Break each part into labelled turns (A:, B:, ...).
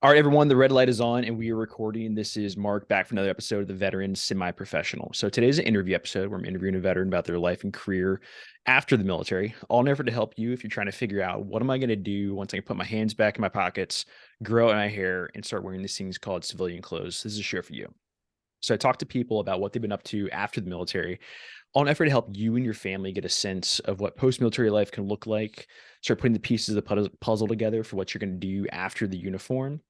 A: All right, everyone, the red light is on and we are recording. This is Mark back for another episode of the Veteran Semi Professional. So today's an interview episode where I'm interviewing a veteran about their life and career after the military, all in an effort to help you if you're trying to figure out what am I going to do once I can put my hands back in my pockets, grow out my hair, and start wearing these things called civilian clothes. This is a show for you. So I talk to people about what they've been up to after the military, all in an effort to help you and your family get a sense of what post-military life can look like, start putting the pieces of the puzzle together for what you're going to do after the uniform,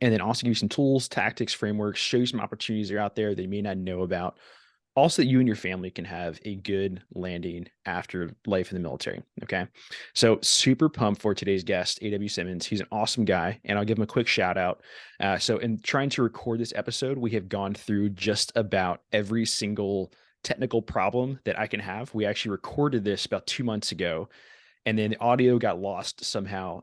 A: and then also give you some tools, tactics, frameworks, show you some opportunities that are out there that you may not know about. Also, that you and your family can have a good landing after life in the military. Okay. So, super pumped for today's guest, A.W. Simmons. He's an awesome guy, and I'll give him a quick shout out. In trying to record this episode, we have gone through just about every single technical problem that I can have. We actually recorded this about 2 months ago, and then the audio got lost somehow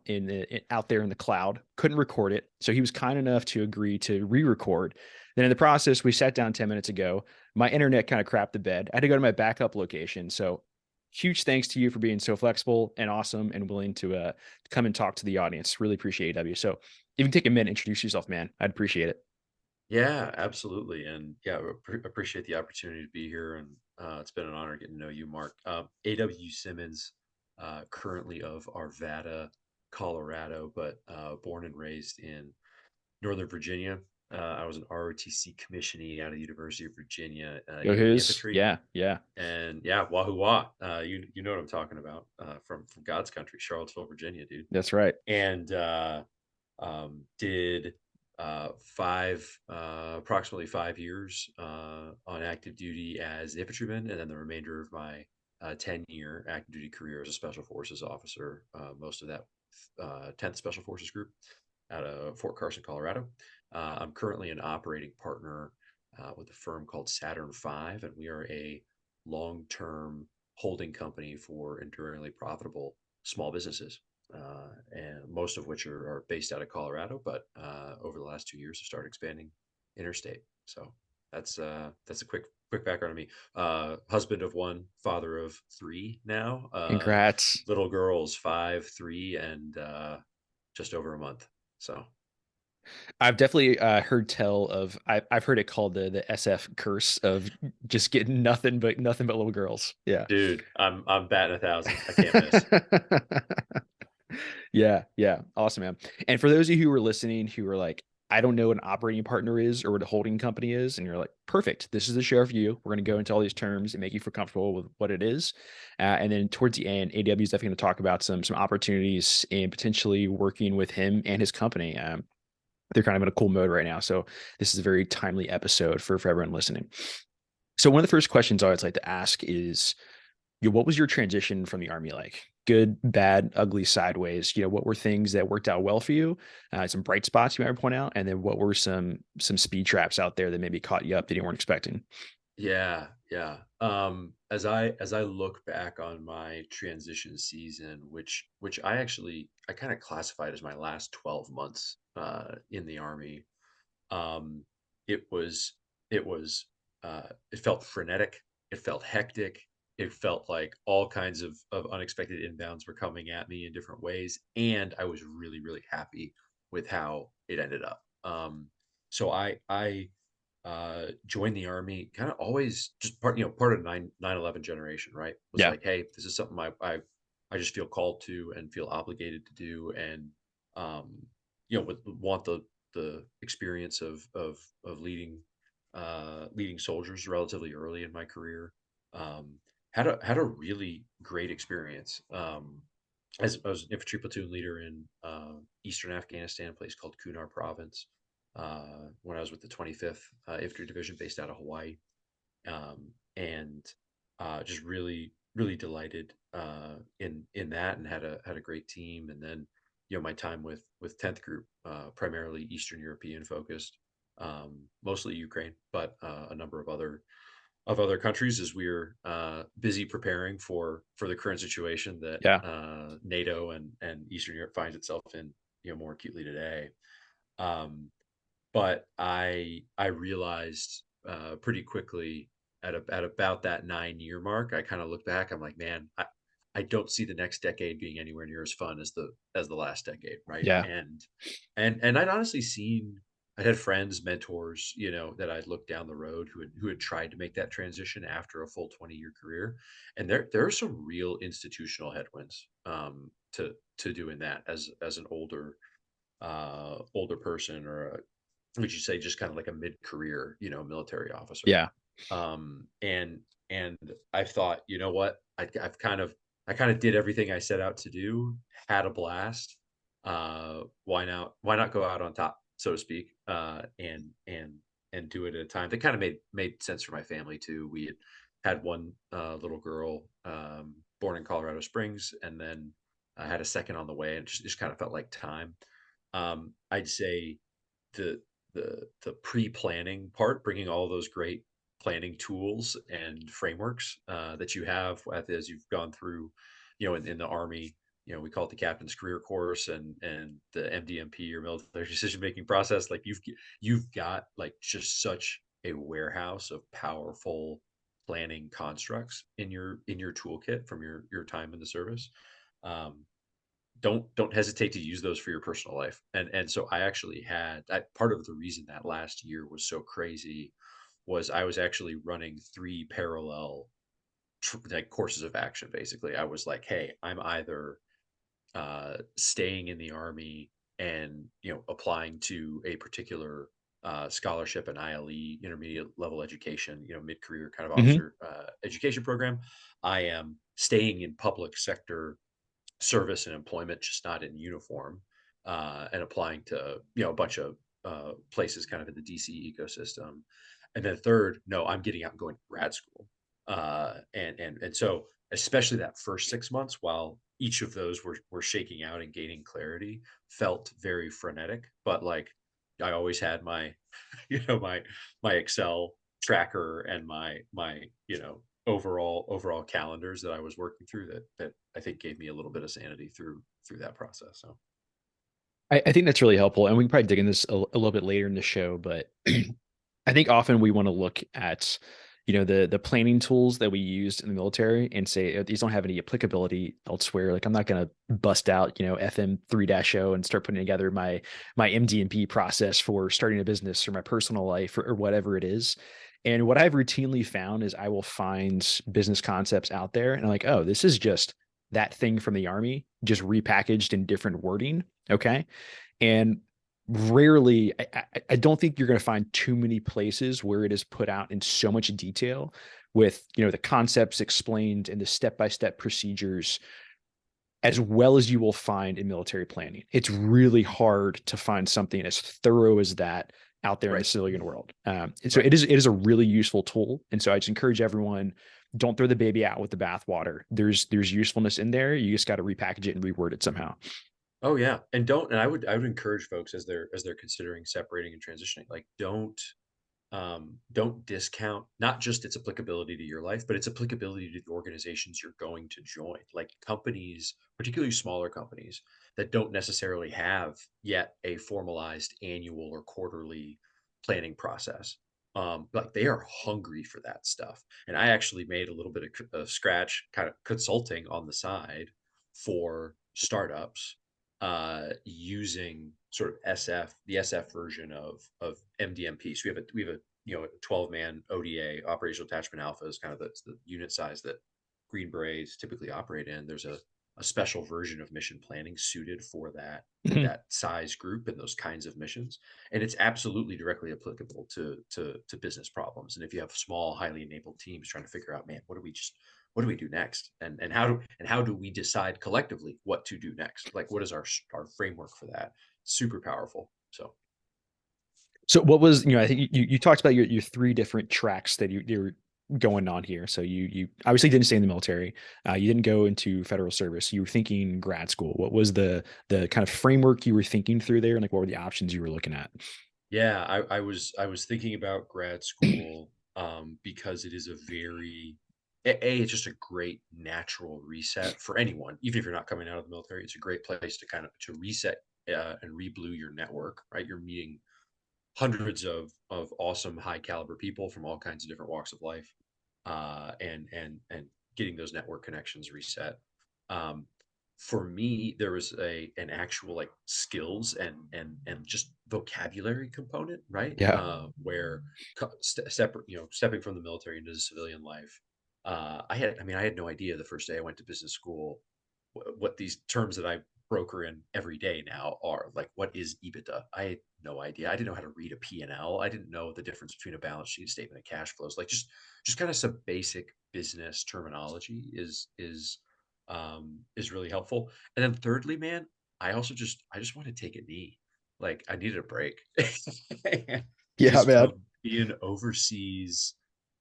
A: out there in the cloud. Couldn't record it, so he was kind enough to agree to re-record. Then in the process, we sat down 10 minutes ago. My internet kind of crapped the bed. I had to go to my backup location. So huge thanks to you for being so flexible and awesome and willing to come and talk to the audience. Really appreciate it, W. So if you can take a minute, introduce yourself, man. I'd appreciate it.
B: Yeah, absolutely. And yeah, appreciate the opportunity to be here. And it's been an honor getting to know you, Mark. A.W. Simmons, currently of Arvada, Colorado, but born and raised in Northern Virginia. I was an ROTC commissionee out of the University of Virginia,
A: Go
B: in the
A: his.
B: infantry.
A: Yeah, yeah.
B: And yeah, Wahoo Wah. You know what I'm talking about, from God's country, Charlottesville, Virginia, dude.
A: That's right.
B: And did approximately 5 years on active duty as an infantryman, and then the remainder of my 10-year active duty career as a special forces officer. Most of that 10th Special Forces Group out of Fort Carson, Colorado. I'm currently an operating partner with a firm called Saturn V, and we are a long-term holding company for enduringly profitable small businesses, and most of which are based out of Colorado. But over the last 2 years, have started expanding interstate. So that's a quick background on me. Husband of one, father of three now.
A: Congrats.
B: Little girls, 5, 3, and just over a month. So,
A: I've definitely heard tell of. I've heard it called the SF curse of just getting nothing but little girls. Yeah.
B: dude, I'm batting 1,000. I can't miss.
A: Yeah, yeah. Awesome, man. And for those of you who are listening who are like, I don't know what an operating partner is or what a holding company is, and you're like, perfect, this is the show for you. We're going to go into all these terms and make you feel comfortable with what it is. And then towards the end, AW is definitely going to talk about some opportunities in potentially working with him and his company. They're kind of in a cool mode right now. So this is a very timely episode for everyone listening. So one of the first questions I always like to ask is, what was your transition from the army like? Good, bad, ugly, sideways. What were things that worked out well for you? Some bright spots you might point out, and then what were some speed traps out there that maybe caught you up that you weren't expecting?
B: Yeah, yeah. As I look back on my transition season, which I kind of classified as my last 12 months in the army. Um, it was it felt frenetic, it felt hectic, it felt like all kinds of unexpected inbounds were coming at me in different ways, and I was really, really happy with how it ended up. So I joined the army, kind of always just part of 9/11 generation, right? Was
A: Yeah,
B: like, hey, this is something I just feel called to and feel obligated to do, and um, would want the experience of leading soldiers relatively early in my career. Um, had a really great experience. As I was an infantry platoon leader in eastern Afghanistan, a place called Kunar Province, when I was with the 25th Infantry Division based out of Hawaii, and just really, really delighted in that, and had a great team. And then my time with 10th Group, primarily Eastern European focused, mostly Ukraine, but a number of other countries, as we're busy preparing for the current situation that
A: yeah.
B: NATO and Eastern Europe finds itself in, more acutely today. Um, but I realized pretty quickly at about that 9-year mark, I kind of look back. I'm like, man, I I don't see the next decade being anywhere near as fun as the last decade, right?
A: Yeah.
B: And I'd honestly seen I had friends, mentors, that I'd looked down the road who had tried to make that transition after a full 20-year career. And there are some real institutional headwinds to doing that as an older person, or would you say just kind of like a mid-career, military officer.
A: Yeah.
B: And I've thought, you know what? I kind of did everything I set out to do, had a blast. Why not go out on top, so to speak, and do it at a time that kind of made sense for my family too. We had one little girl born in Colorado Springs, and then I had a second on the way, and just kind of felt like time. I'd say the the pre-planning part, bringing all those great planning tools and frameworks that you have as you've gone through, in the Army. We call it the Captain's Career Course, and the MDMP, or military decision making process. Like you've got like just such a warehouse of powerful planning constructs in your toolkit from your time in the service. Um, don't hesitate to use those for your personal life. And so I actually part of the reason that last year was so crazy was I was actually running three parallel like courses of action. Basically, I was like, hey, I'm either staying in the Army and applying to a particular scholarship and ILE, intermediate level education, mid-career kind of
A: Hmm.
B: officer education program. I am staying in public sector service and employment, just not in uniform, and applying to a bunch of places kind of in the DC ecosystem. And then third, no, I'm getting out and going to grad school. And so especially that first 6 months, while each of those were shaking out and gaining clarity, felt very frenetic. But like I always had my my Excel tracker and my overall calendars that I was working through, that I think gave me a little bit of sanity through that process. So
A: I think that's really helpful. And we can probably dig in this a little bit later in the show, but I think often we want to look at, the planning tools that we used in the military and say these don't have any applicability elsewhere. Like I'm not going to bust out, FM 3.0 and start putting together my MD&P process for starting a business or my personal life, or whatever it is. And what I've routinely found is I will find business concepts out there and I'm like, oh, this is just that thing from the Army, just repackaged in different wording. Okay. And rarely, I don't think you're going to find too many places where it is put out in so much detail with, the concepts explained and the step-by-step procedures as well as you will find in military planning. It's really hard to find something as thorough as that out there in the
B: right,
A: civilian world. And so
B: right.
A: it is a really useful tool. And so I just encourage everyone, don't throw the baby out with the bathwater. There's usefulness in there. You just got to repackage it and reword it somehow.
B: Oh yeah, and I would encourage folks as they're considering separating and transitioning, like don't discount not just its applicability to your life, but its applicability to the organizations you're going to join. Like companies, particularly smaller companies that don't necessarily have yet a formalized annual or quarterly planning process. Like they are hungry for that stuff. And I actually made a little bit of scratch kind of consulting on the side for startups using sort of the SF version of MDMP. So we have a 12-man ODA, operational attachment alpha, is kind of the unit size that Green Berets typically operate in. There's a special version of mission planning suited for that size group and those kinds of missions, and it's absolutely directly applicable to business problems. And if you have small, highly enabled teams trying to figure out, man, what do we do next, and how do we decide collectively what to do next? Like, what is our framework for that? Super powerful. So
A: So what was, I think you talked about your three different tracks that you're going on here. So you obviously didn't stay in the military. You didn't go into federal service. You were thinking grad school. What was the kind of framework you were thinking through there, and like what were the options you were looking at?
B: yeah, I was thinking about grad school because it is a very it's just a great natural reset for anyone, even if you're not coming out of the military. It's a great place to kind of to reset and reblue your network. Right, you're meeting hundreds of awesome high caliber people from all kinds of different walks of life, and getting those network connections reset. Um, for me, there was an actual like skills and just vocabulary component, right?
A: Yeah.
B: Where stepping from the military into the civilian life, I had no idea the first day I went to business school what these terms that I broker in every day now are. Like, what is EBITDA? I had no idea. I didn't know how to read a P&L. I didn't know the difference between a balance sheet, statement of cash flows. Like just kind of some basic business terminology is really helpful. And then thirdly, man, I just want to take a knee. Like I needed a break.
A: Yeah,
B: Just
A: man.
B: from being overseas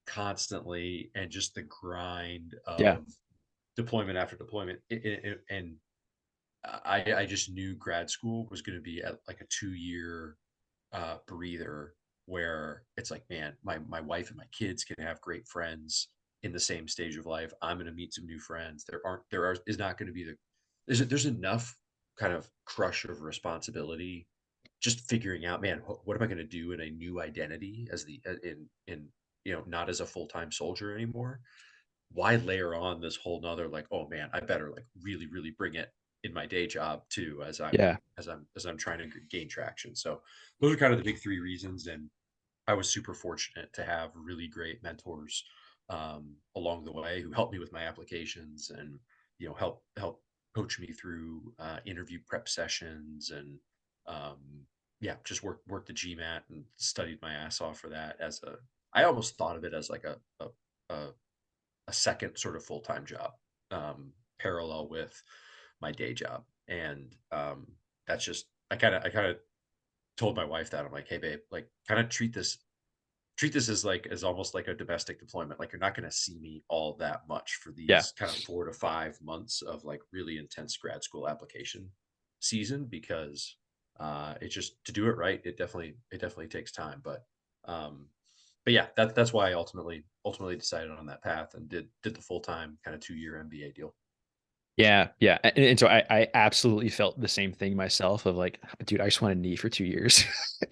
B: constantly and just the grind
A: Yeah.
B: of deployment after deployment. And I just knew grad school was going to be at like a 2 year breather where it's like, man, my wife and my kids can have great friends in the same stage of life. I'm going to meet some new friends. There is not going to be there's enough kind of crush of responsibility just figuring out, man, what am I going to do in a new identity as in not as a full-time soldier anymore. Why layer on this whole nother like, oh man, I better like really, really bring it in my day job too
A: Yeah.
B: as I'm trying to gain traction. So those are kind of the big three reasons. And I was super fortunate to have really great mentors along the way who helped me with my applications and help coach me through interview prep sessions and um, yeah, just work the GMAT and studied my ass off for that as a. I almost thought of it as like a a second sort of full time job, parallel with my day job, and that's just I kind of told my wife that I'm like, hey babe, like kind of treat this as like as almost like a domestic deployment. Like you're not going to see me all that much for
A: Yeah.
B: these kind of 4 to 5 months of like really intense grad school application season because it's just to do it right. It definitely takes time, um, but yeah, that's why I ultimately decided on that path and did the full time kind of 2 year MBA deal.
A: Yeah, yeah, and so I absolutely felt the same thing myself of like, dude, I just want a knee for 2 years.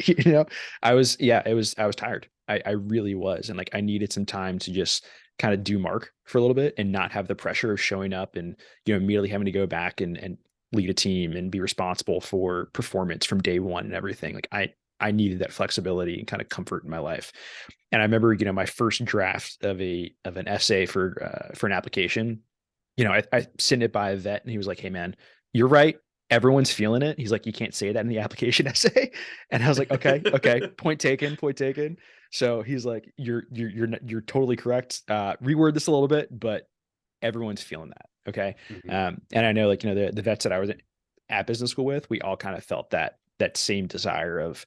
A: You know, I was tired. I really was, and like I needed some time to just kind of do Mark for a little bit and not have the pressure of showing up and immediately having to go back and lead a team and be responsible for performance from day one and everything. Like I needed that flexibility and kind of comfort in my life. And I remember, my first draft of an essay for an application, I sent it by a vet and he was like, "Hey man, you're right. Everyone's feeling it." He's like, "You can't say that in the application essay." And I was like, "Okay, okay. Point taken, point taken." So he's like, "You're totally correct. Reword this a little bit, but everyone's feeling that." Okay.
B: Hmm.
A: And I know like, the vets that I was at business school with, we all kind of felt that same desire of,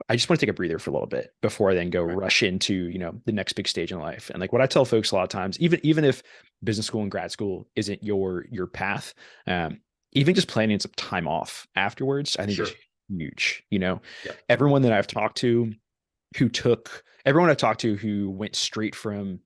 A: I just want to take a breather for a little bit before I then go
B: Right.
A: rush into, the next big stage in life. And like what I tell folks a lot of times, even if business school and grad school isn't your path, um, even just planning some time off afterwards, I think is
B: Sure.
A: huge.
B: Yep.
A: Everyone that I've talked to everyone I talked to who went straight from,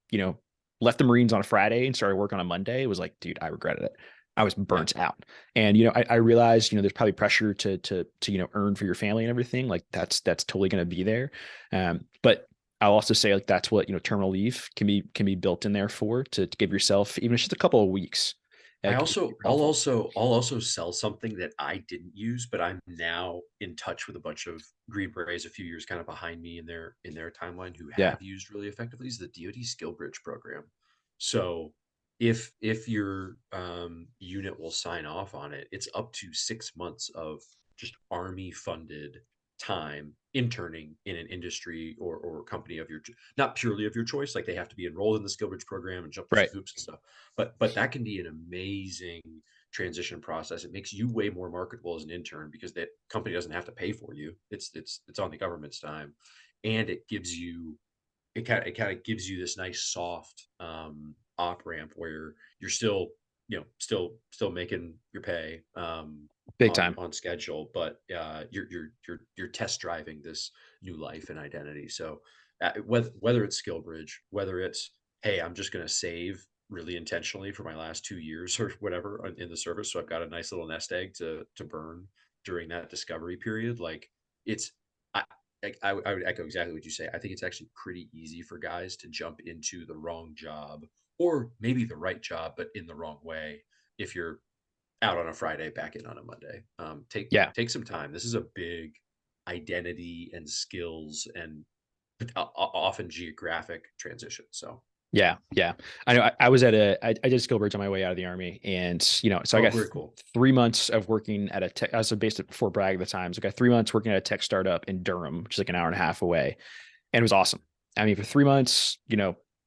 A: left the Marines on a Friday and started work on a Monday was like, dude, I regretted it. I was
B: Yeah.
A: burnt out. And, I realized, there's probably pressure to, earn for your family and everything. Like that's totally going to be there. But I'll also say like, that's what, terminal leave can be built in there to give yourself, even just a couple of weeks.
B: I
A: It could be
B: also
A: super helpful.
B: I'll also sell something that I didn't use, but I'm now in touch with a bunch of Green Berets a few years kind of behind me in their timeline who
A: Yeah.
B: have used really effectively is the DoD Skill Bridge program. So if your unit will sign off on it, it's up to 6 months of just Army funded time interning in an industry or company of not purely of your choice, like they have to be enrolled in the Skill Bridge program and jump through
A: Right.
B: some hoops and stuff, but that can be an amazing transition process. It makes you way more marketable as an intern because that company doesn't have to pay for you. It's on the government's time, and it kind of gives you this nice soft op ramp where you're still still making your pay
A: Big time.
B: on schedule, but you're test driving this new life and identity. So whether it's skill bridge, whether it's hey, I'm just going to save really intentionally for my last 2 years or whatever in the service, so I've got a nice little nest egg to burn during that discovery period. Like it's I, I would echo exactly what you say. I think it's actually pretty easy for guys to jump into the wrong job or maybe the right job, but in the wrong way if you're out on a Friday, back in on a Monday.
A: Yeah.
B: Take some time. This is a big identity and skills and often geographic transition. So,
A: Yeah. Yeah. I know I was I did skill bridge on my way out of the army. And, so I
B: oh,
A: got
B: very cool.
A: 3 months of working at a tech. I was based at Fort Bragg at the time. So I got 3 months working at a tech startup in Durham, which is like an hour and a half away. And it was awesome. I mean, for 3 months,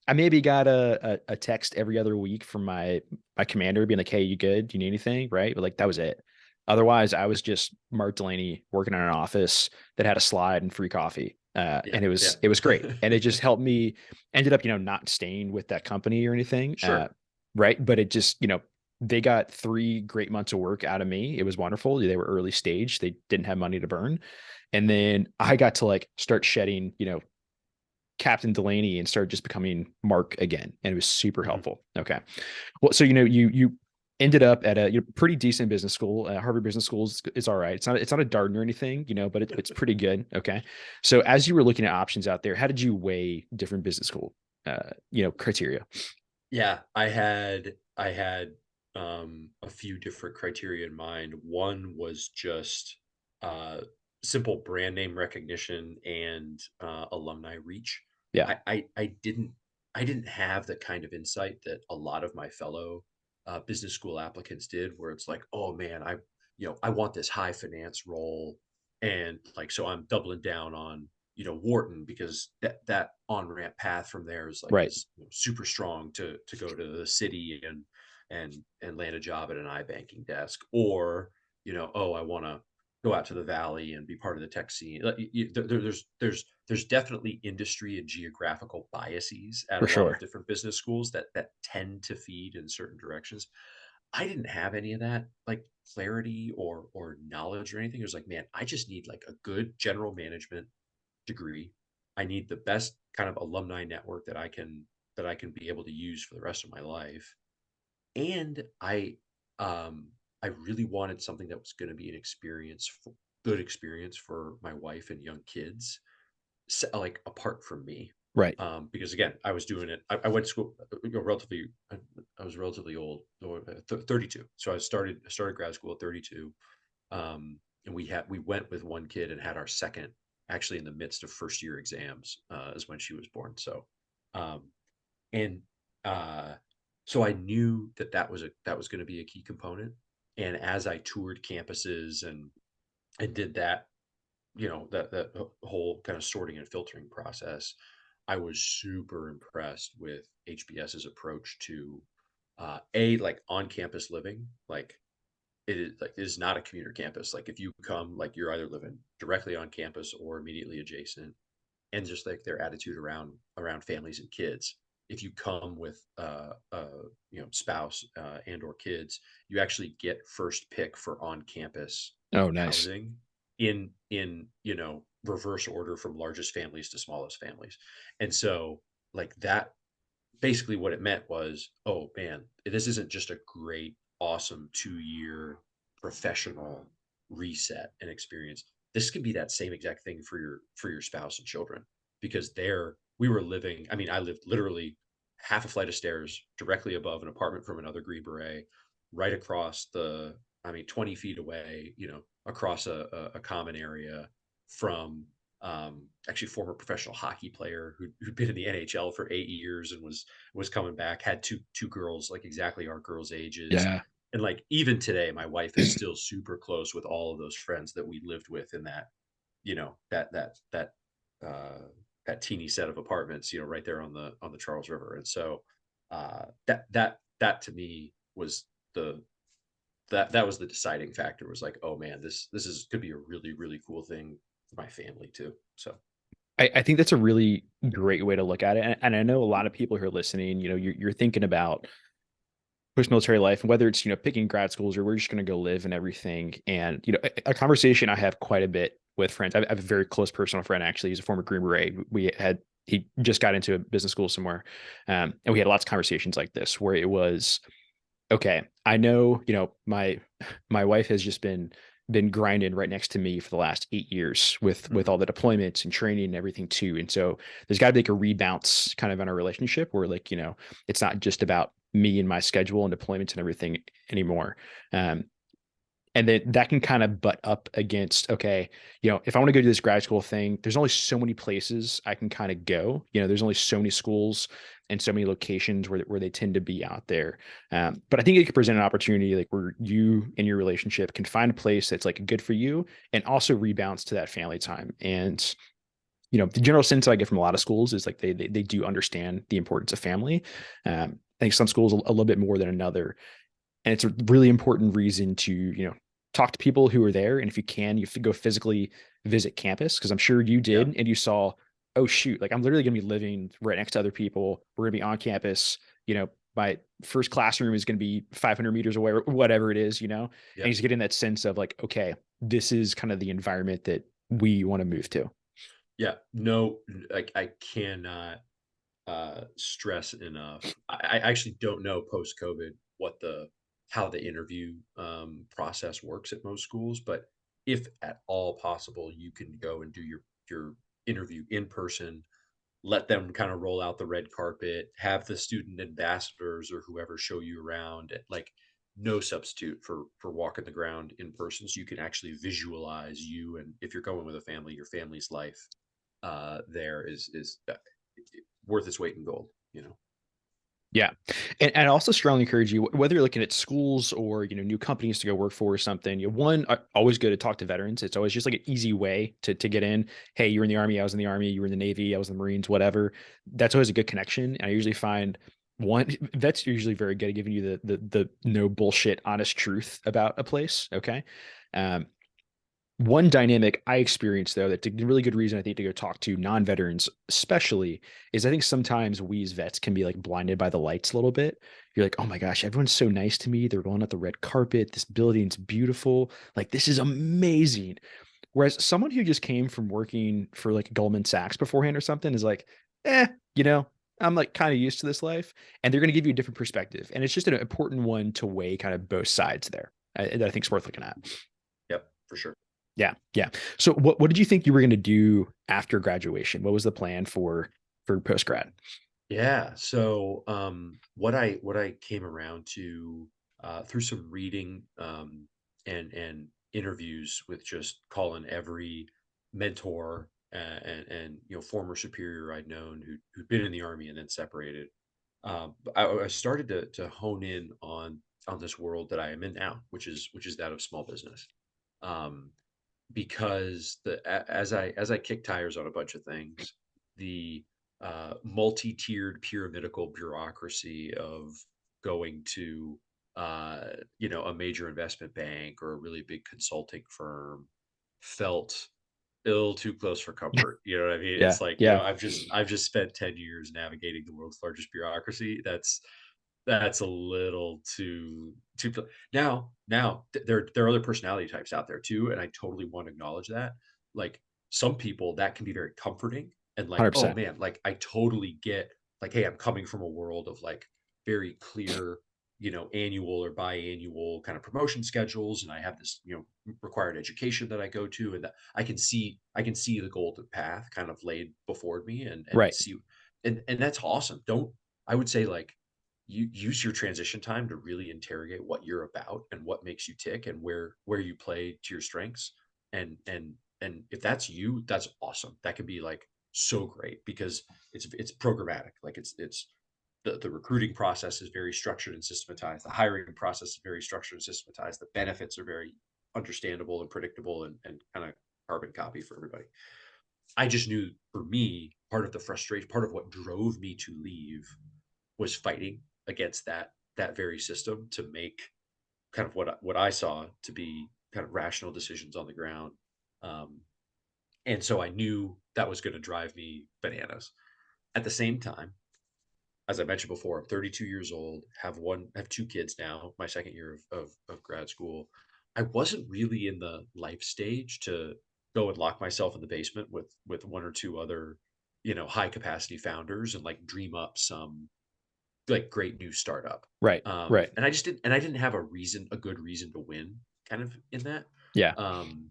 A: I maybe got a text every other week from my commander being like, "Hey, you good? Do you need anything?" Right? But like that was it. Otherwise, I was just Mark Delaney working on an office that had a slide and free coffee,
B: Yeah,
A: and it
B: yeah.
A: was it was great. And it just helped me. Ended up, not staying with that company or anything,
B: Sure.
A: right? But it just, they got 3 great months of work out of me. It was wonderful. They were early stage. They didn't have money to burn. And then I got to like start shedding, Captain Delaney and started just becoming Mark again. And it was super
B: Mhm.
A: helpful. Okay. Well, so, you ended up at a pretty decent business school. Harvard Business School is all right. It's not a Darden or anything, but it's pretty good. Okay. So as you were looking at options out there, how did you weigh different business school, criteria?
B: Yeah, I had a few different criteria in mind. One was just uh simple brand name recognition and alumni reach.
A: Yeah.
B: I didn't have the kind of insight that a lot of my fellow business school applicants did, where it's like, oh man, I want this high finance role, and like so I'm doubling down on Wharton because that on ramp path from there
A: Right.
B: is super strong to go to the city and land a job at an iBanking desk, or oh, I want to go out to the valley and be part of the tech scene. Like, there's definitely industry and geographical biases at
A: For
B: a lot of
A: sure.
B: different business schools that tend to feed in certain directions. I didn't have any of that like clarity or knowledge or anything. It was like, man, I just need like a good general management degree. I need the best kind of alumni network that I can be able to use for the rest of my life. And I really wanted something that was going to be an good experience for my wife and young kids, like apart from me.
A: Right.
B: Because again, I was doing it. I went to school, relatively. I was relatively old, 32. So I started grad school at 32, and we went with one kid and had our second actually in the midst of first year exams, is when she was born. So, um, and uh, so I knew that was going to be a key component. And as I toured campuses and did that, that whole kind of sorting and filtering process, I was super impressed with HBS's approach to a like on campus living. Like it is not a commuter campus. Like if you come, like you're either living directly on campus or immediately adjacent, and just like their attitude around families and kids. If you come with spouse and or kids, you actually get first pick for on campus
A: Oh, nice.
B: housing in reverse order from largest families to smallest families. And so like that, basically what it meant was, oh man, this isn't just a great, awesome 2 year professional reset and experience. This could be that same exact thing for your spouse and children, because there we were living. I mean, I lived literally half a flight of stairs directly above an apartment from another Green Beret, right across I mean, 20 feet away, across a common area from actually former professional hockey player who'd been in the NHL for 8 years and was coming back, had two girls like exactly our girls' ages.
A: Yeah.
B: And like even today, my wife is still super close with all of those friends that we lived with in that, uh that teeny set of apartments, right there on the Charles River. And so that to me was the that was the deciding factor, was like, oh man, this is could be a really, really cool thing for my family too. So
A: I think that's a really great way to look at it. And I know a lot of people who are listening, you're thinking about post-military life, and whether it's, picking grad schools or we're just going to go live and everything. And, a conversation I have quite a bit with friends. I have a very close personal friend, actually. He's a former Green Beret. He just got into a business school somewhere. And we had lots of conversations like this where it was, okay, I know, my wife has just been been grinding right next to me for the last 8 years with
B: Mhm.
A: all the deployments and training and everything too. And so there's got to be like a rebounce kind of in our relationship where like, it's not just about me and my schedule and deployments and everything anymore. Um, and then that can kind of butt up against, okay, if I want to go do this grad school thing, there's only so many places I can kind of go. There's only so many schools and so many locations where they tend to be out there. But I think it could present an opportunity like where you and your relationship can find a place that's like good for you and also rebounds to that family time. And the general sense I get from a lot of schools is like they do understand the importance of family. I think some schools a little bit more than another, and it's a really important reason to talk to people who are there, and if you can, you go physically visit campus, because I'm sure you
B: Yeah.
A: did, and you saw, oh shoot, like I'm literally going to be living right next to other people, we're going to be on campus, my first classroom is going to be 500 meters away or whatever it is, and
B: Yep.
A: he's getting that sense of like, okay, this is kind of the environment that we want to move to.
B: Yeah. No, like I cannot stress enough. I actually don't know post COVID what the how the interview process works at most schools, but if at all possible, you can go and do your interview in person. Let them kind of roll out the red carpet. Have the student ambassadors or whoever show you around. Like no substitute for walking the ground in person, so you can actually visualize you. And if you're going with a family, your family's life there is worth its weight in gold. You know.
A: Yeah. And I also strongly encourage you, whether you're looking at schools or, new companies to go work for or something, one, always good to talk to veterans. It's always just like an easy way to get in. Hey, you were in the Army, I was in the Army, you were in the Navy, I was in the Marines, whatever. That's always a good connection. And I usually find one, vets are usually very good at giving you the no bullshit, honest truth about a place. Okay. Um, One dynamic I experienced though, that's a really good reason I think to go talk to non-veterans, especially, is I think sometimes we as vets can be like blinded by the lights a little bit. You're like, oh my gosh, everyone's so nice to me. They're rolling out the red carpet. This building's beautiful. Like this is amazing. Whereas someone who just came from working for like Goldman Sachs beforehand or something is like, eh, you know, I'm like kind of used to this life. And they're going to give you a different perspective. And it's just an important one to weigh kind of both sides there. That I think is worth looking at.
B: Yep, for sure.
A: Yeah, yeah. So what did you think you were going to do after graduation? What was the plan for post grad?
B: Yeah. So what I came around to through some reading and interviews with just calling every mentor and former superior I'd known who'd been in the army and then separated. I started to hone in on this world that I am in now, which is that of small business. Um, because as I kick tires on a bunch of things, the multi-tiered pyramidal bureaucracy of going to a major investment bank or a really big consulting firm felt ill too close for comfort. You know what I mean?
A: Yeah,
B: It's like,
A: yeah,
B: I've just spent 10 years navigating the world's largest bureaucracy. That's a little there are other personality types out there too, and I totally want to acknowledge that. Like some people that can be very comforting and like, oh
A: 100%.
B: man, like I totally get like, hey, I'm coming from a world of like very clear, annual or biannual kind of promotion schedules, and I have this, required education that I go to, and that I can see the golden path kind of laid before me and
A: Right.
B: see and that's awesome. Don't I would say like you use your transition time to really interrogate what you're about and what makes you tick and where you play to your strengths and if that's you, that's awesome. That could be like so great because it's programmatic. Like it's the recruiting process is very structured and systematized. The hiring process is very structured and systematized. The benefits are very understandable and predictable and kind of carbon copy for everybody. I just knew for me, part of the frustration, part of what drove me to leave was fighting against that very system to make kind of what I saw to be kind of rational decisions on the ground. Um, and so I knew that was going to drive me bananas. At the same time, as I mentioned before, I'm 32 years old, have two kids now, my second year of grad school. I wasn't really in the life stage to go and lock myself in the basement with one or two other, high capacity founders and like dream up some like great new startup.
A: Right. Right.
B: And I just didn't have a good reason to win kind of in that.
A: Yeah.
B: Um,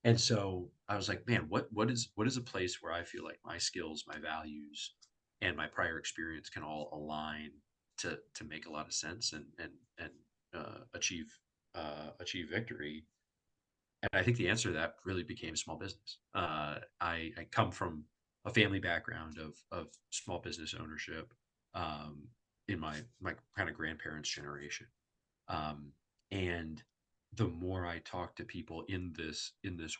B: and so I was like, man, what is a place where I feel like my skills, my values, and my prior experience can all align to make a lot of sense and achieve victory. And I think the answer to that really became small business. I come from a family background of small business ownership um, in my kind of grandparents' generation. Um, and the more I talk to people in this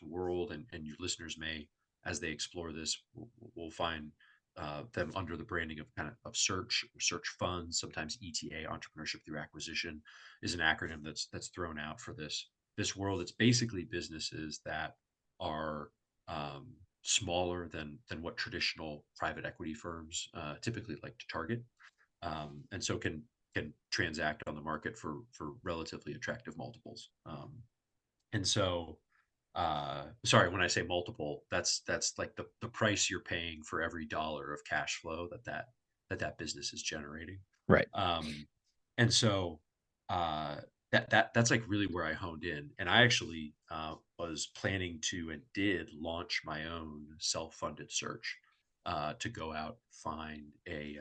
B: world, and you listeners may, as they explore this, will find them under the branding of kind of search funds. Sometimes ETA, entrepreneurship through acquisition, is an acronym that's thrown out for this world. It's basically businesses that are smaller than what traditional private equity firms typically like to target, and so can transact on the market for relatively attractive multiples. And so, sorry, when I say multiple, that's like the price you're paying for every dollar of cash flow that business is generating.
A: Right.
B: Um, and so uh, that's like really where I honed in. And I actually was planning to and did launch my own self-funded search to go out find a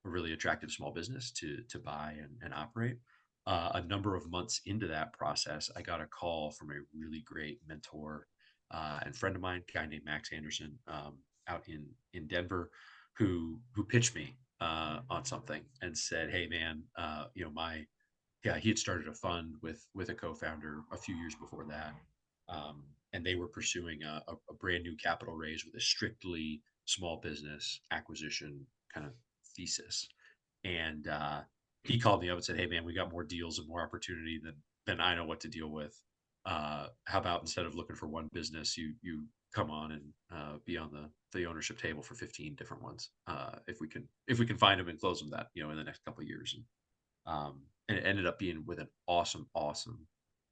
B: really attractive small business to buy and operate. A number of months into that process, I got a call from a really great mentor and friend of mine, a guy named Max Anderson, out in Denver, who pitched me on something and said, "Hey, man, my yeah, he had started a fund with a co-founder a few years before that, and they were pursuing a brand new capital raise with a strictly small business acquisition kind of thesis." And he called me up and said, "Hey, man, we got more deals and more opportunity than I know what to deal with. How about instead of looking for one business, you come on and be on the ownership table for 15 different ones, if we can find them and close them that in the next couple of years." And it ended up being with an awesome,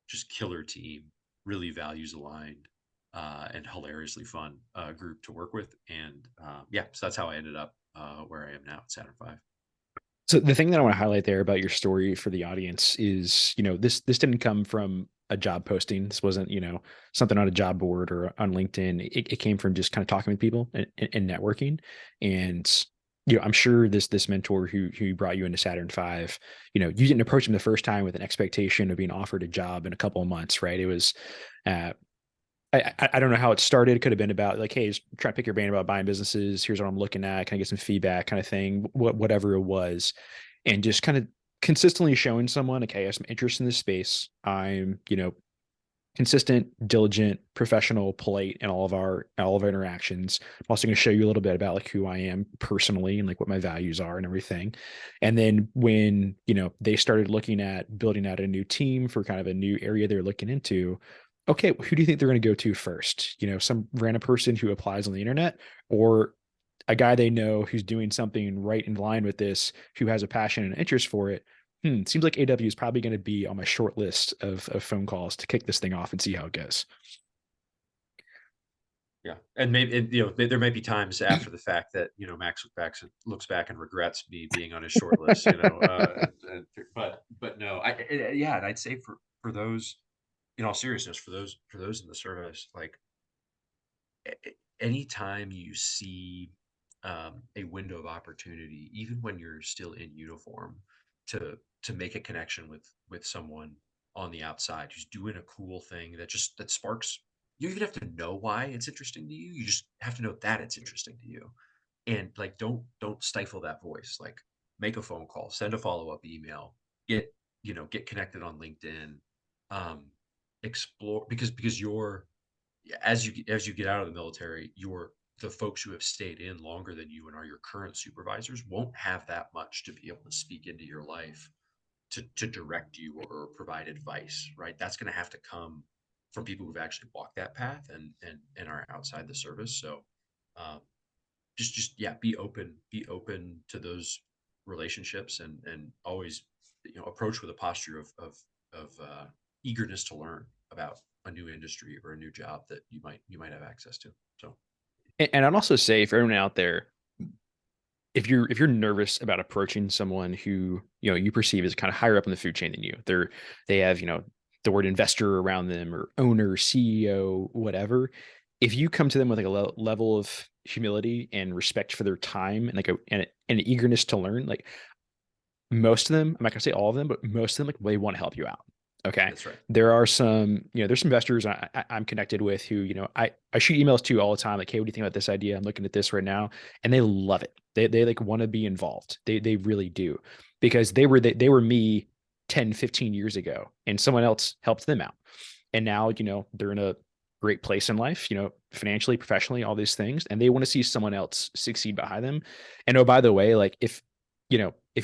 B: just killer team, really values aligned, and hilariously fun group to work with. And yeah, so that's how I ended up where I am now at Saturn Five.
A: So the thing that I want to highlight there about your story for the audience is, this didn't come from a job posting. This wasn't, something on a job board or on LinkedIn. It came from just kind of talking with people and networking. And I'm sure this mentor who brought you into Saturn Five, you didn't approach him the first time with an expectation of being offered a job in a couple of months, right? It was uh, I don't know how it started. It could have been about like, hey, just try to pick your brain about buying businesses. Here's what I'm looking at. Can I get some feedback, kind of thing? Whatever it was, and just kind of consistently showing someone, okay, I have some interest in this space. I'm, consistent, diligent, professional, polite in all of our interactions. I'm also going to show you a little bit about like who I am personally and like what my values are and everything. And then when, they started looking at building out a new team for kind of a new area they're looking into, okay, who do you think they're going to go to first? Some random person who applies on the internet, or a guy they know who's doing something right in line with this, who has a passion and interest for it. Seems like AW is probably going to be on my short list of phone calls to kick this thing off and see how it goes.
B: Yeah, and maybe there might be times after the fact that Max looks back and regrets me being on his short list. But no, yeah, and I'd say for those, in all seriousness, for those in the service, like anytime you see a window of opportunity, even when you're still in uniform, to make a connection with someone on the outside who's doing a cool thing that sparks. You even have to know why it's interesting to you. You just have to know that it's interesting to you, and like don't stifle that voice. Like make a phone call, send a follow up email, get connected on LinkedIn, um, explore because you're as you get out of the military, the folks who have stayed in longer than you and are your current supervisors won't have that much to be able to speak into your life to direct you or provide advice, right? That's going to have to come from people who've actually walked that path and are outside the service. So um, just yeah, be open to those relationships and always approach with a posture of eagerness to learn about a new industry or a new job that you might have access to. So
A: And I'd also say for everyone out there, if you're nervous about approaching someone who you perceive as kind of higher up in the food chain than you, they have the word investor around them or owner, CEO, whatever. If you come to them with like a level of humility and respect for their time and like an eagerness to learn, like most of them, I'm not gonna say all of them, but most of them, like they want to help you out. Okay.
B: That's right.
A: There are some, there's some investors I'm connected with who, I shoot emails to all the time. Like, hey, what do you think about this idea? I'm looking at this right now. And they love it. They like want to be involved. They really do because they were me 10, 15 years ago and someone else helped them out. And now, they're in a great place in life, financially, professionally, all these things. And they want to see someone else succeed behind them. And oh, by the way, like if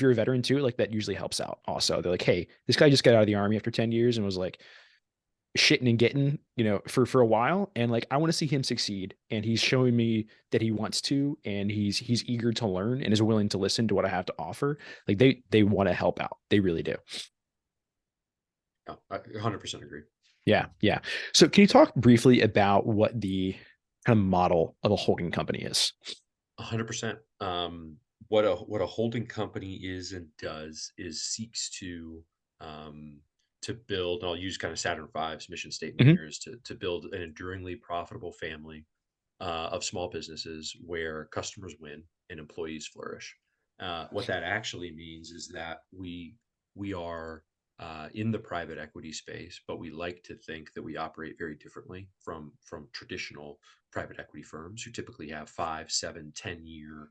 A: you're a veteran too, like that usually helps out also. They're like, hey, this guy just got out of the army after 10 years and was like shitting and getting, for a while. And like I want to see him succeed. And he's showing me that he wants to, and he's eager to learn and is willing to listen to what I have to offer. Like they want to help out. They really do.
B: Yeah, I 100% agree.
A: Yeah. Yeah. So can you talk briefly about what the kind of model of a holding company is?
B: 100%. What a holding company is and does is seeks um, to build. And I'll use kind of Saturn V's mission statement
A: Hmm.
B: here is to build an enduringly profitable family of small businesses where customers win and employees flourish. What that actually means is that we are in the private equity space, but we like to think that we operate very differently from traditional private equity firms who typically have 5, 7, 10 year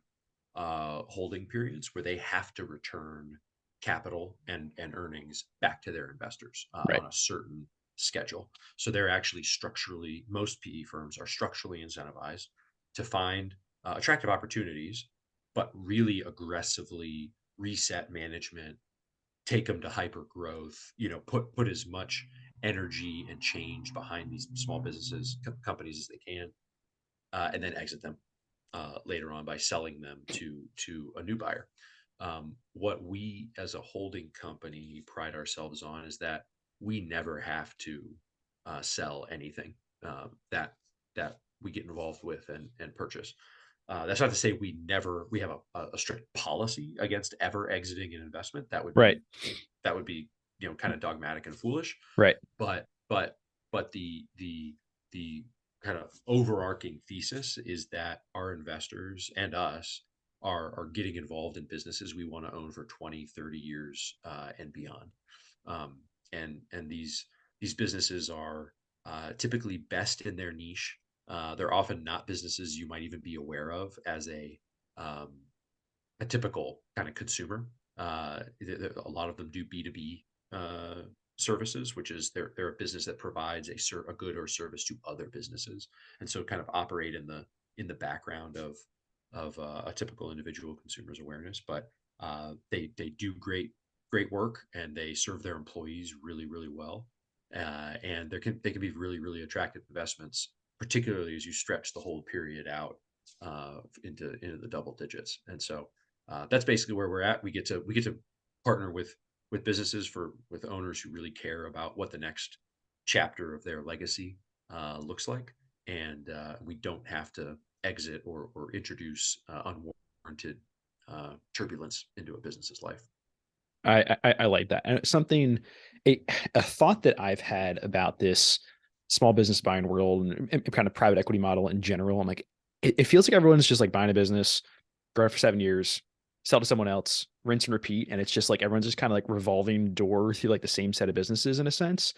B: holding periods where they have to return capital and earnings back to their investors
A: Right.
B: on a certain schedule. So they're actually structurally, most PE firms are structurally incentivized to find attractive opportunities, but really aggressively reset management, take them to hyper growth, put as much energy and change behind these small businesses, companies as they can, and then exit them later on by selling them to a new buyer. What we as a holding company pride ourselves on is that we never have to sell anything that we get involved with and purchase. That's not to say we have a strict policy against ever exiting an investment.
A: Right.
B: That would be kind of dogmatic and foolish.
A: Right.
B: But the kind of overarching thesis is that our investors and us are getting involved in businesses we want to own for 20, 30 years and beyond. Um, and these businesses are typically best in their niche. They're often not businesses you might even be aware of as um, a typical kind of consumer. A lot of them do B2B services, which is they're a business that provides a good or service to other businesses, and so kind of operate in the background of a typical individual consumer's awareness. But they do great work, and they serve their employees really well, and they can be really attractive investments, particularly as you stretch the whole period out into the double digits. And so that's basically where we're at. We get to partner with businesses with owners who really care about what the next chapter of their legacy looks like, and we don't have to exit or introduce unwarranted turbulence into a business's life.
A: I like that. And it's something, a, a thought that I've had about this small business buying world and kind of private equity model in general. I'm like, it feels like everyone's just like buying a business, grow it for 7 years, sell to someone else, rinse and repeat. And it's just like everyone's just kind of like revolving door through like the same set of businesses in a sense.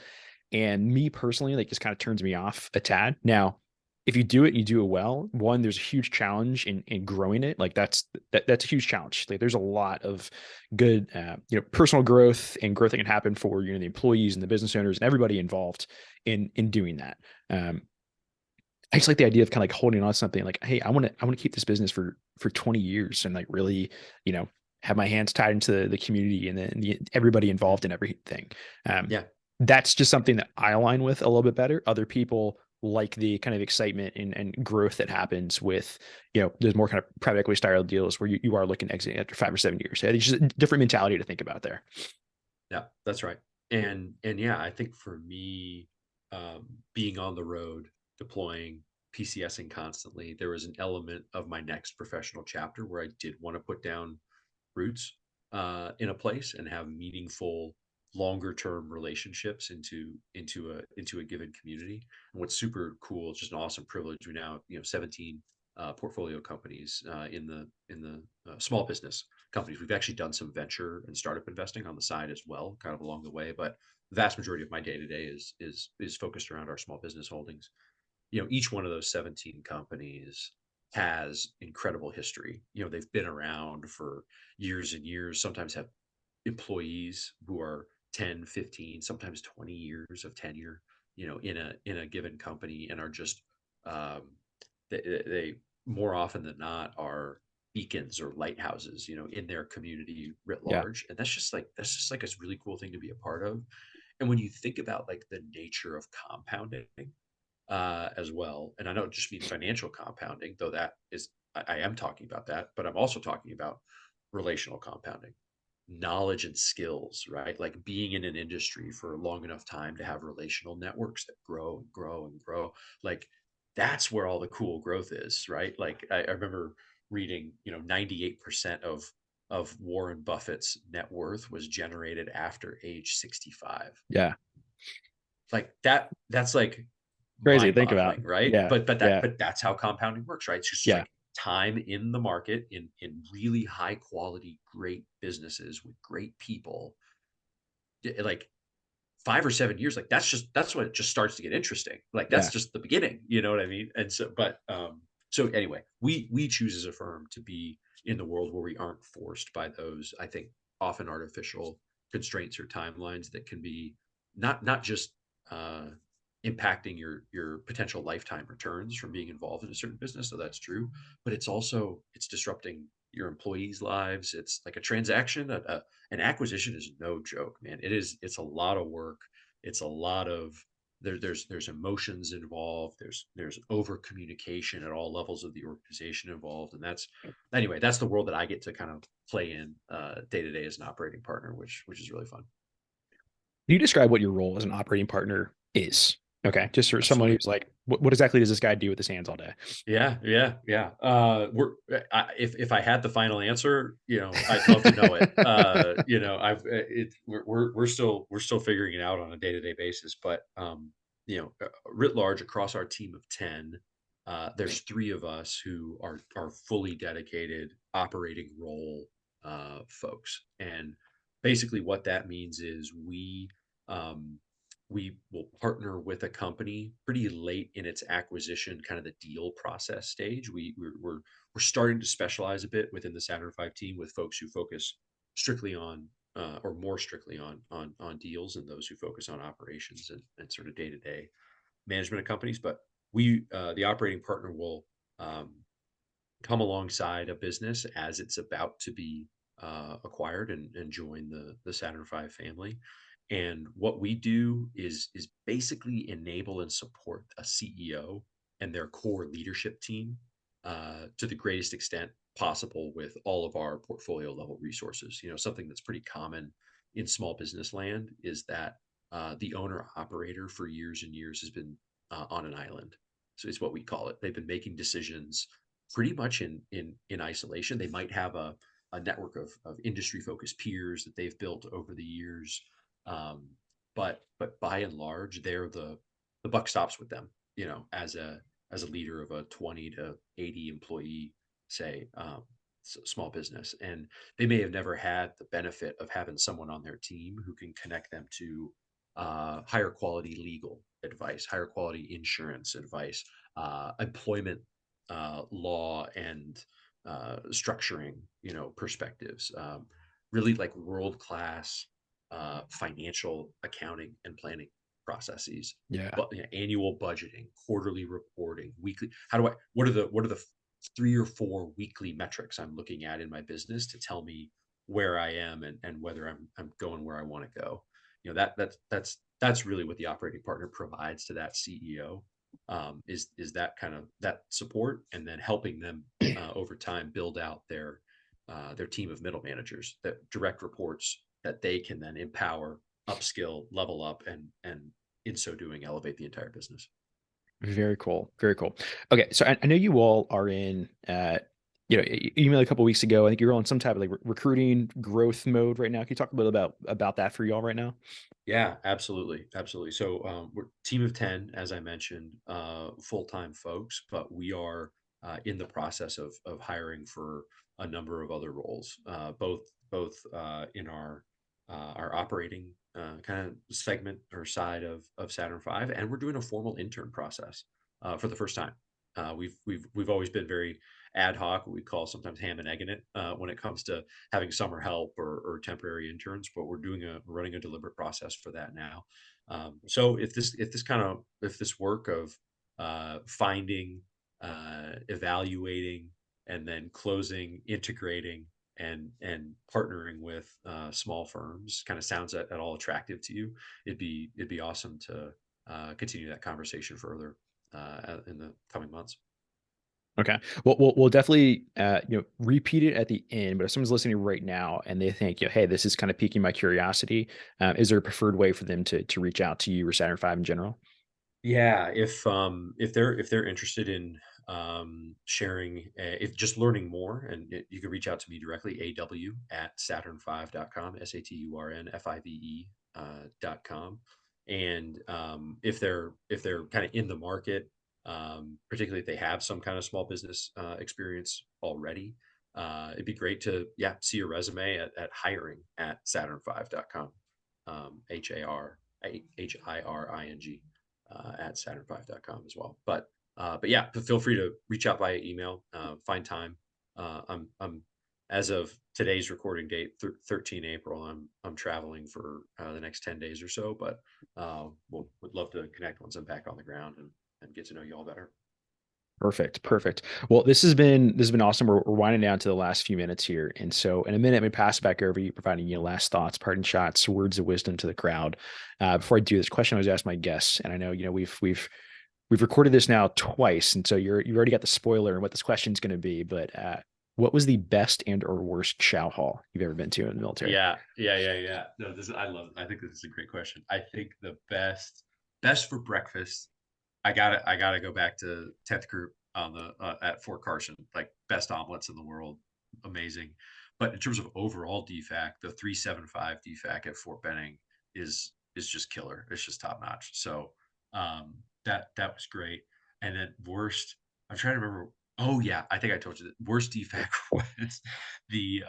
A: And me personally, like, just kind of turns me off a tad. Now, if you do it and you do it well, one, there's a huge challenge in growing it. Like that's a huge challenge. Like there's a lot of good, personal growth and growth that can happen for, the employees and the business owners and everybody involved in doing that. Um, I just like the idea of kind of like holding on to something like, hey, I want to keep this business for 20 years and like really, you know, have my hands tied into the community and everybody
B: Mm.
A: involved in everything. Um,
B: Yeah,
A: that's just something that I align with a little bit better. Other people like the kind of excitement and growth that happens with, there's more kind of private equity style deals where you are looking to exit after 5 or 7 years. It's just a different mentality to think about there.
B: yeah, that's right. And yeah, I think for me, being on the road, deploying, PCSing constantly, there was an element of my next professional chapter where I did want to put down roots in a place and have meaningful longer term relationships into a given community. And what's super cool, it's just an awesome privilege. We now, 17 portfolio companies in the small business companies. We've actually done some venture and startup investing on the side as well, kind of along the way. But the vast majority of my day to day is focused around our small business holdings. Each one of those 17 companies has incredible history. They've been around for years and years, sometimes have employees who are 10, 15, sometimes 20 years of tenure, in a given company, and are just um, they more often than not are beacons or lighthouses, in their community writ
A: Yeah.
B: large. And that's just like a really cool thing to be a part of. And when you think about like the nature of compounding, as well. And I don't just mean financial compounding, though that is, I am talking about that, but I'm also talking about relational compounding, knowledge and skills, right? Like being in an industry for a long enough time to have relational networks that grow and grow and grow. Like that's where all the cool growth is, right? Like I remember reading, 98% of Warren Buffett's net worth was generated after age 65.
A: Yeah.
B: Like that's like
A: Crazy to think about.
B: mind-boggling, right?
A: Yeah. Yeah.
B: But that's how compounding works, right? It's just
A: Yeah.
B: like time in the market in really high quality, great businesses with great people. Like 5 or 7 years, like that's when it just starts to get interesting. Like that's
A: Yeah.
B: just the beginning, you know what I mean? And so anyway, we choose as a firm to be in the world where we aren't forced by those, I think, often artificial constraints or timelines that can be not just uh impacting your potential lifetime returns from being involved in a certain business. So that's true, but it's disrupting your employees' lives. It's like a transaction, an acquisition is no joke, man. It's a lot of work. It's a lot of there's emotions involved. There's over communication at all levels of the organization involved. And that's the world that I get to kind of play in day to day as an operating partner, which is really fun.
A: Can you describe what your role as an operating partner is? Okay. Just for someone
B: Absolutely.
A: who's like, what exactly does this guy do with his hands all day?
B: Yeah, yeah, yeah. If I had the final answer, I'd love to know it. We're still figuring it out on a day to day basis. But writ large across our team of 10, there's three of us who are fully dedicated operating role folks, and basically what that means is um, we will partner with a company pretty late in its acquisition, kind of the deal process stage. We're starting to specialize a bit within the Saturn V team with folks who focus strictly on or more strictly on deals, and those who focus on operations and sort of day to day management of companies. But the operating partner will um, come alongside a business as it's about to be acquired and join the Saturn V family. And what we do is basically enable and support a CEO and their core leadership team to the greatest extent possible with all of our portfolio level resources. Something that's pretty common in small business land is that the owner operator for years and years has been on an island. So it's what we call it. They've been making decisions pretty much in isolation. They might have a network of industry focused peers that they've built over the years, um, but by and large, the buck stops with them. As a leader of a 20 to 80 employee, say, small business, and they may have never had the benefit of having someone on their team who can connect them to higher quality legal advice, higher quality insurance advice, employment law and structuring, perspectives. Really like world class financial accounting and planning processes,
A: Yeah.
B: but annual budgeting, quarterly reporting, weekly. What are the 3 or 4 weekly metrics I'm looking at in my business to tell me where I am and whether I'm going where I want to go. That's really what the operating partner provides to that CEO, is that kind of that support, and then helping them over time build out their team of middle managers, that direct reports that they can then empower, upskill, level up, and in so doing elevate the entire business.
A: Very cool. Very cool. Okay. So I know you all are in, email a couple weeks ago. I think you're on some type of like recruiting growth mode right now. Can you talk a little about that for y'all right now?
B: Yeah, absolutely, absolutely. So we're a team of 10, as I mentioned, full-time folks, but we are in the process of hiring for a number of other roles, both in our operating kind of segment or side of Saturn V, and we're doing a formal intern process for the first time. We've always been very ad hoc, what we call sometimes ham and egging it when it comes to having summer help or temporary interns, but we're running a deliberate process for that now. So if this work of finding, evaluating, and then closing, integrating, and partnering with small firms kind of sounds at all attractive to you, it'd be awesome to continue that conversation further in the coming months.
A: Okay. Well, we'll definitely repeat it at the end. But if someone's listening right now and they think, hey, this is kind of piquing my curiosity, is there a preferred way for them to reach out to you or Saturn V in general?
B: Yeah, if they're interested in sharing, if just learning more, and you can reach out to me directly, aw at saturn5.com, SATURNFIVE .com. And if they're kind of in the market, particularly if they have some kind of small business experience already, it'd be great to see your resume at hiring at saturn5.com, HARHIRING at saturn5.com as well. But yeah, feel free to reach out via email, find time. I'm as of today's recording date, 13 April. I'm traveling for the next 10 days or so, but would love to connect once I'm back on the ground and get to know you all better.
A: Perfect. Perfect. Well, this has been awesome. We're winding down to the last few minutes here. And so in a minute, we pass it back over you, providing last thoughts, parting shots, words of wisdom to the crowd. Before I do this question, I always ask my guests, and I know, we've recorded this now twice, and so you've already got the spoiler and what this question is going to be. But what was the best and or worst chow hall you've ever been to in the military?
B: Yeah. No, I love it. I think this is a great question. I think the best for breakfast, I gotta go back to 10th Group on the at Fort Carson, like best omelets in the world, amazing. But in terms of overall DFAC, the 375 DFAC at Fort Benning is just killer. It's just top notch. So that was great. And then worst, I'm trying to remember. Oh yeah, I think I told you that worst DFAC was the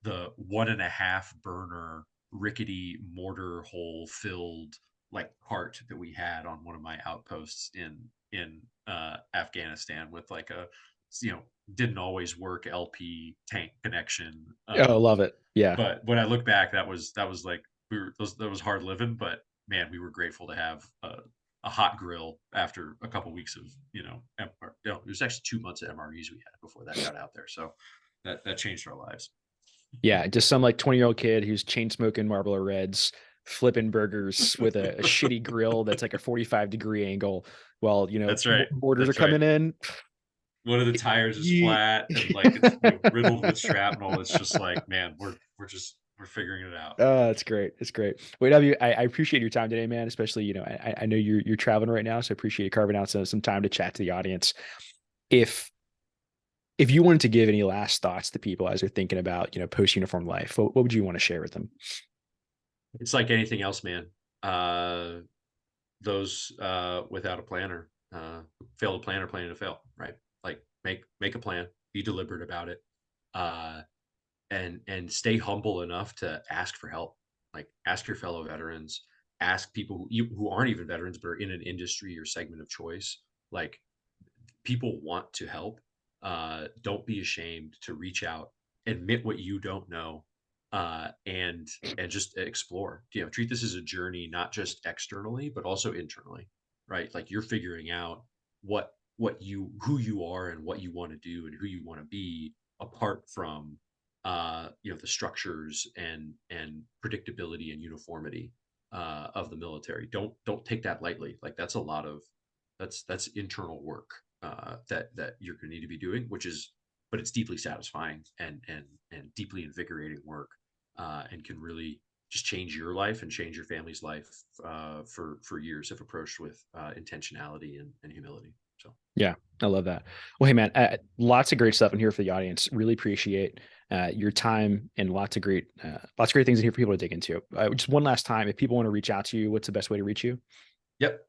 B: 1.5 burner rickety mortar hole filled like cart that we had on one of my outposts in Afghanistan with like a you know didn't always work LP tank connection.
A: Oh, love it. Yeah.
B: But when I look back, that was like that was hard living. But man, we were grateful to have a hot grill after a couple weeks of it was actually 2 months of MREs we had before that got out there. So that changed our lives.
A: Yeah, just some like 20-year-old kid who's chain smoking Marlboro Reds, flipping burgers with a shitty grill that's like a 45-degree angle while,
B: That's right.
A: mortars are
B: That's right.
A: coming in.
B: One of the tires is
A: Ye-
B: flat and like it's riddled with shrapnel. It's just like, man, we're figuring it out.
A: Oh, it's great. It's great. Wait, I appreciate your time today, man. Especially, I know you're traveling right now, so I appreciate you carving out some time to chat to the audience. If if you wanted to give any last thoughts to people as they're thinking about, post uniform life, what would you want to share with them?
B: It's like anything else, man. Those without a planner fail to plan or planning to fail, right? Like make a plan, be deliberate about it, uh, and stay humble enough to ask for help. Like ask your fellow veterans, ask people who aren't even veterans but are in an industry or segment of choice. Like people want to help. Don't be ashamed to reach out, admit what you don't know, and just explore. Treat this as a journey, not just externally, but also internally, right? Like you're figuring out what you who you are and what you want to do and who you want to be apart from the structures and predictability and uniformity of the military. Don't take that lightly. Like that's a lot of that's internal work that you're going to need to be doing, but it's deeply satisfying and deeply invigorating work, and can really just change your life and change your family's life for years if approached with intentionality and humility. So
A: Yeah. I love that. Well, hey man, lots of great stuff in here for the audience. Really appreciate your time and lots of great things in here for people to dig into. Just one last time, if people want to reach out to you, what's the best way to reach you?
B: Yep.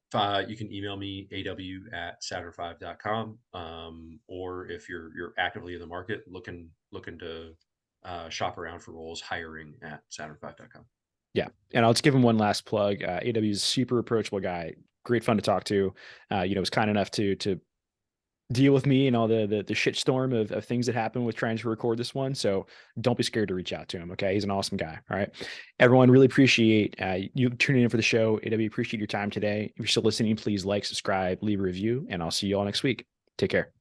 B: You can email me aw@saturn5.com. Or if you're actively in the market looking to shop around for roles, hiring at saturn5.com.
A: Yeah, and I'll just give him one last plug. AW is a super approachable guy, great fun to talk to. Was kind enough to deal with me and all the shit storm of things that happen with trying to record this one. So don't be scared to reach out to him. Okay, he's an awesome guy. All right, everyone, really appreciate you tuning in for the show. AW, appreciate your time today. If you're still listening, please like, subscribe, leave a review, and I'll see you all next week. Take care.